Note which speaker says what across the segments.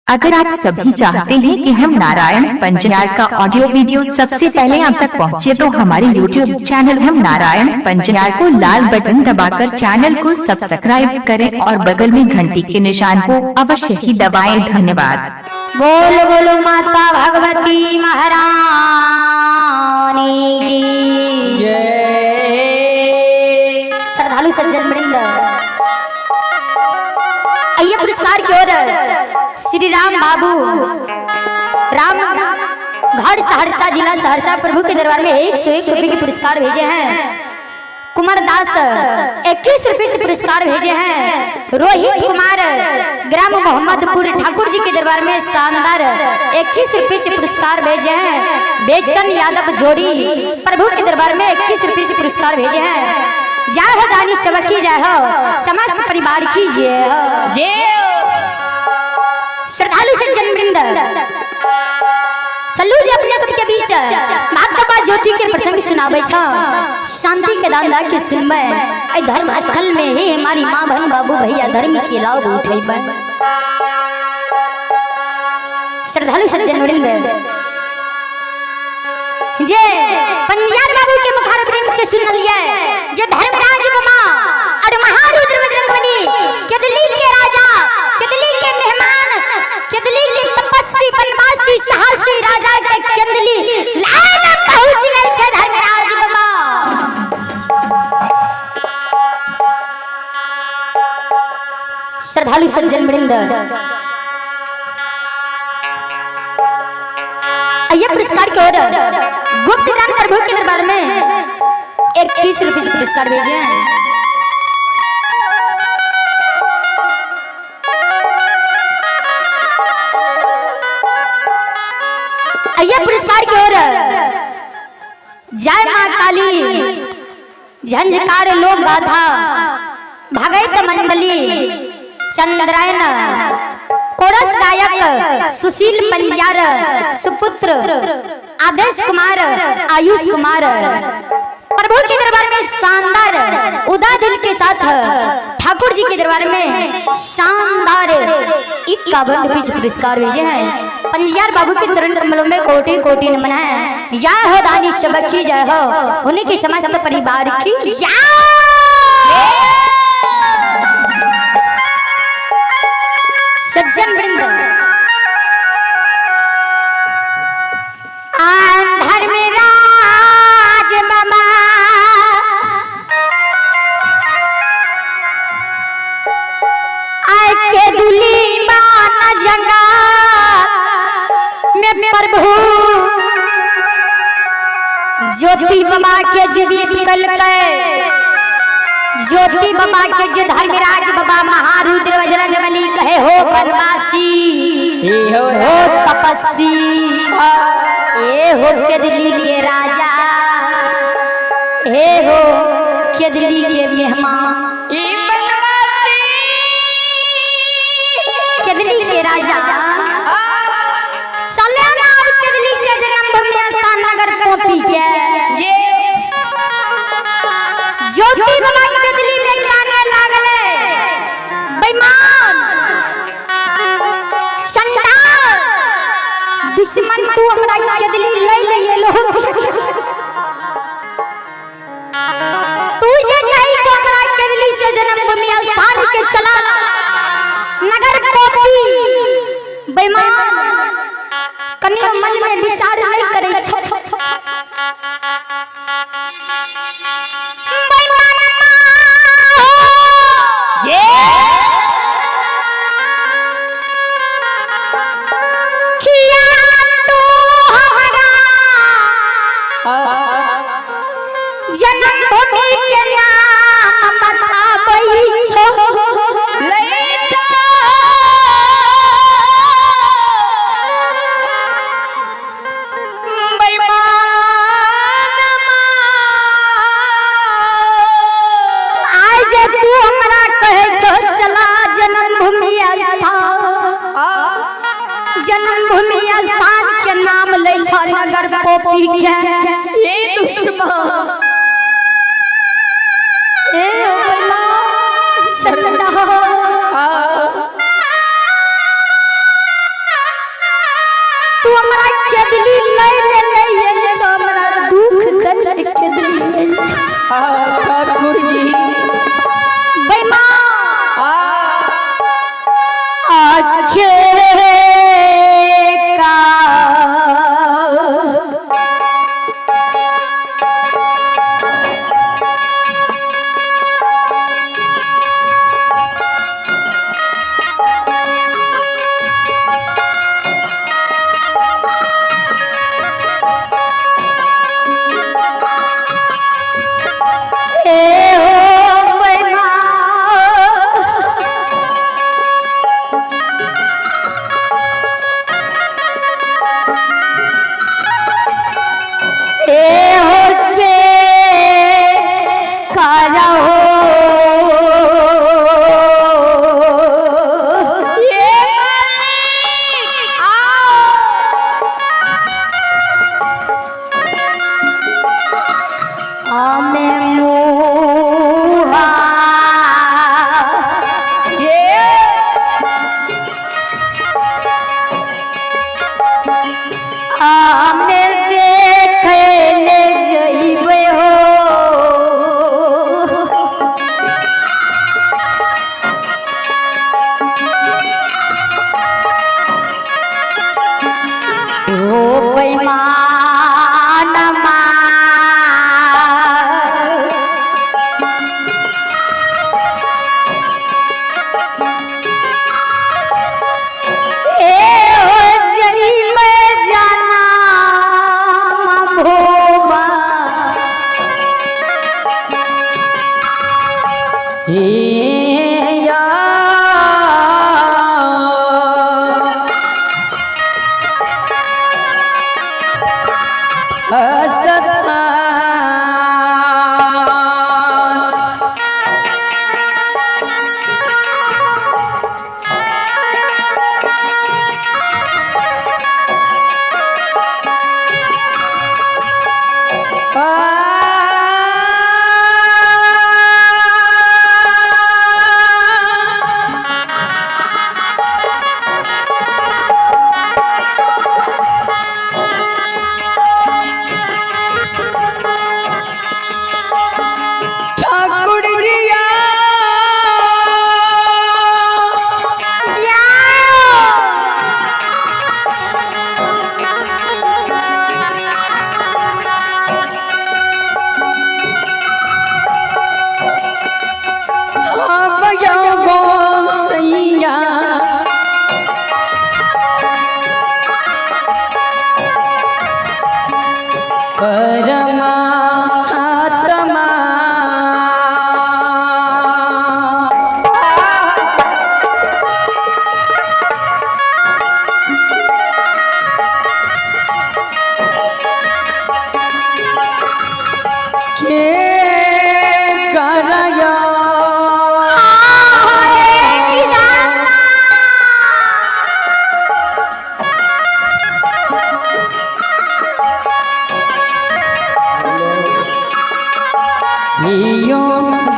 Speaker 1: अगर आप सभी चाहते हैं कि हम नारायण पंजयार का ऑडियो वीडियो सबसे पहले आप तक पहुंचे, तो हमारे YouTube चैनल हम नारायण पंजयार को लाल बटन दबाकर चैनल को सब्सक्राइब करें और बगल में घंटी के निशान को अवश्य ही दबाएं। धन्यवाद।
Speaker 2: बोलो बोलो माता भगवती महारानी की जय। श्रद्धालु सज्जन वृंद, आइए पुरस्कार की ओर श्री राम बाबू राम घाट सहरसा जिला सहरसा प्रभु के दरबार में 101 रुपए के पुरस्कार भेजे हैं। कुमार दास 21 रुपए से पुरस्कार भेजे हैं। रोहित कुमार ग्राम मोहम्मदपुर ठाकुर जी के दरबार में शानदार 21 रुपए से पुरस्कार भेजे हैं। बेचन यादव जोड़ी प्रभु के दरबार में 21 रुपए से पुरस्कार भेजे हैं। जय हो दानी सबकी जय हो, समस्त परिवार की जय हो। श्रद्धालु सज्जन वृंद, चलू जे अपने सबके बीच भागवत ज्योति के प्रसंग सुनावे छ। शांति के दान ला के सुनबे। ए धर्म स्थल में ही हमारी मां बहन बाबू भैया धर्म के लाभ उठेबे। श्रद्धालु सज्जन वृंद, जे पंजाब बाबू के मुखारबिंद से सुन लिया जो धर्मराज बाबा और महारुद्र बजरंगबली केदली के राजा, केदली के मेहमान, केदली के तपस्वी बनवासी साहसी राजा के केदली लाल पहुंच गए छे धर्मराज बाबा। श्रद्धालु सज्जन वृंद, आइए पुरस्कार की ओर गुप्त दान प्रभु के दरबार में 21 रुपए से पुरस्कार भेजे हैं। आइए पुरस्कार की ओर जय मां काली झंझकार लोक गाथा भगत मंडली चंद्रायन कोरस गायक सुशील पंजियार सुपुत्र आदेश कुमार आयुष कुमार प्रभु के दरबार में शानदार उदा दिल के साथ ठाकुर जी के दरबार में शानदार 51 रुपए से पुरस्कार भेजे हैं। पंजियार बाबू के चरण कमलों में कोटि कोटि नमन है। जय हो दानी सबकी जय हो, उन्हीं की समस्त परिवार की जय। सज्जन वृंद, धर्मराज बाबा आए के दुली बान जंगा में प्रभु ज्योति बाबा के जीवित कल गए। ज्योति बाबा के जो धर्मराज बाबा महारुद्र बजरंगबली कहे हो बनवासी, हो तपस्वी, ए हो केदली के राजा, ए हो केदली के मेहमान, केदली के राजा चले ना केदली से जन्मभूमि स्थान नगर कॉपी के ज्योति बाबा केदली में गाने लागले। बेईमान संतान दुश्मन तू हमरा केदली ले ले लो। तू जे कहि छ हमरा केदली से जन्मभूमि स्थान के चला नगर कॉपी। बेईमान कनियो मन में विचार नहीं करे छ। जन्मभूमि के नाम बताबई छो लइका बेईमान आज तू हमरा कहे छो चला जन्मभूमि स्थान। जन्मभूमि स्थान के नाम ले छो नगर कॉपी के। ए दुश्मन ए ओला तू हमरा केदली ले ले ले सो हमरा दुख दल केदली
Speaker 3: ठाकुर जी
Speaker 2: बेईमान आखे का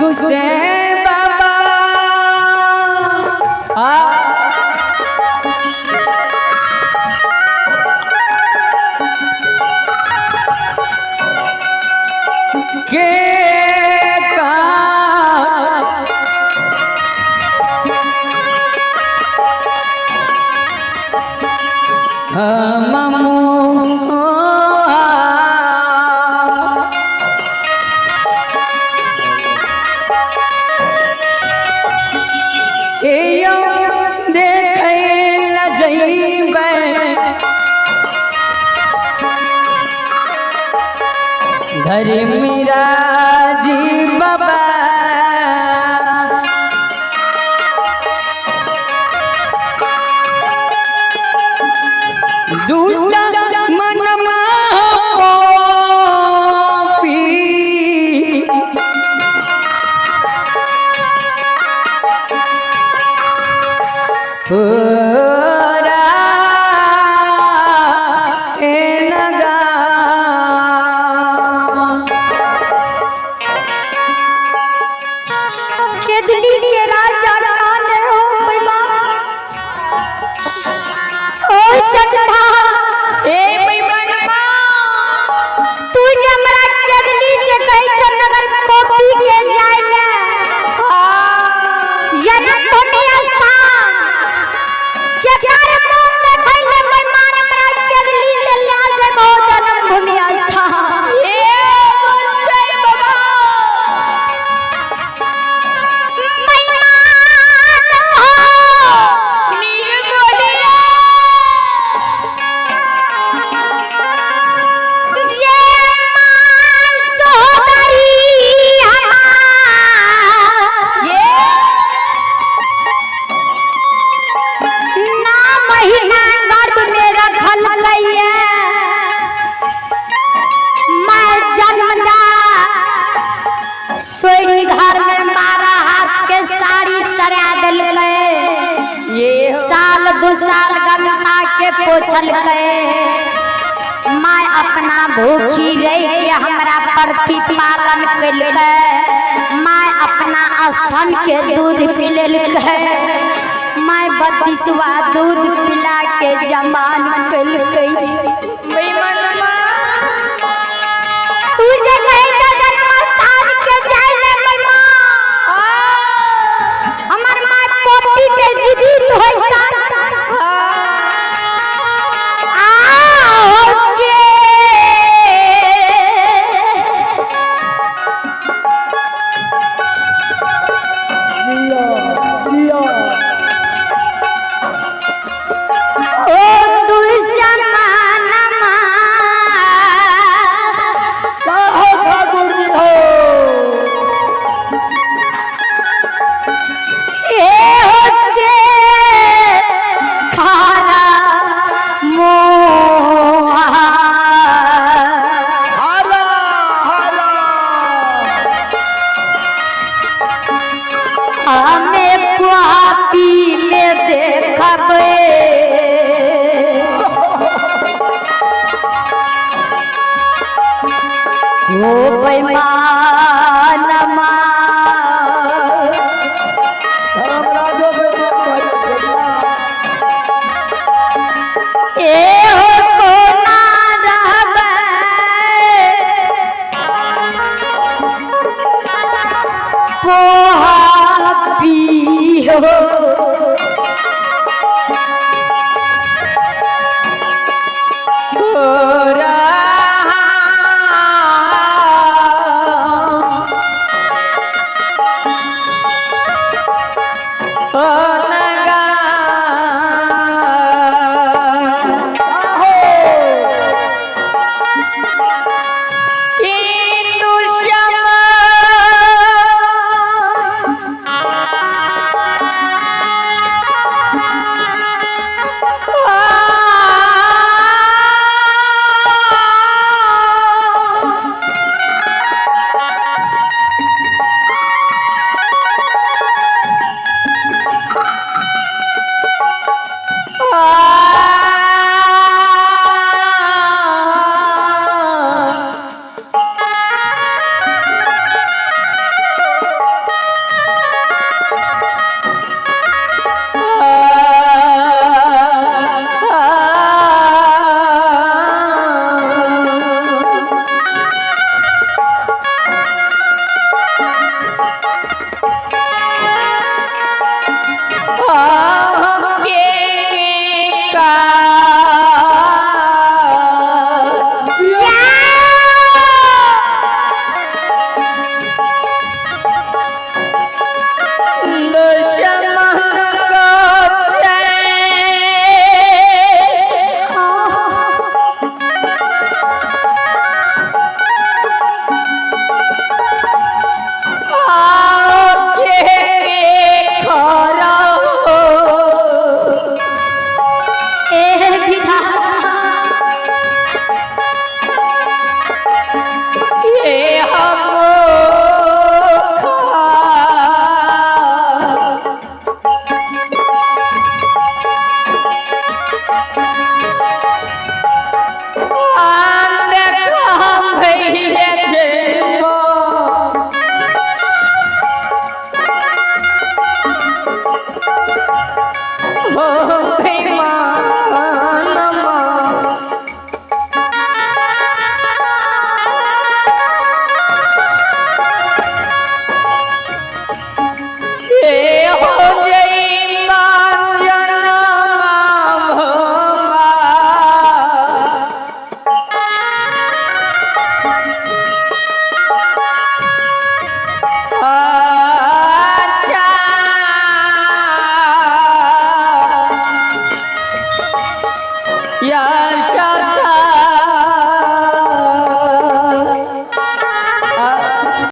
Speaker 3: गुस्से बाबा के का मामू घर मेरा जी बाबा दूसरा मनमा
Speaker 2: केदली के राजा कान हो बेईमान ओ चंदा दो साल गंगा के पोछल गए माय अपना भूखी रह के हमरा प्रतिपालन कैलकै माय अपना स्तन के दूध पिलेलकै माय 32वां दूध पिला के जमान कैलकै तू जगह जन्म स्थान के जाय ले मां हमर माय पोपी पे जीवित होइता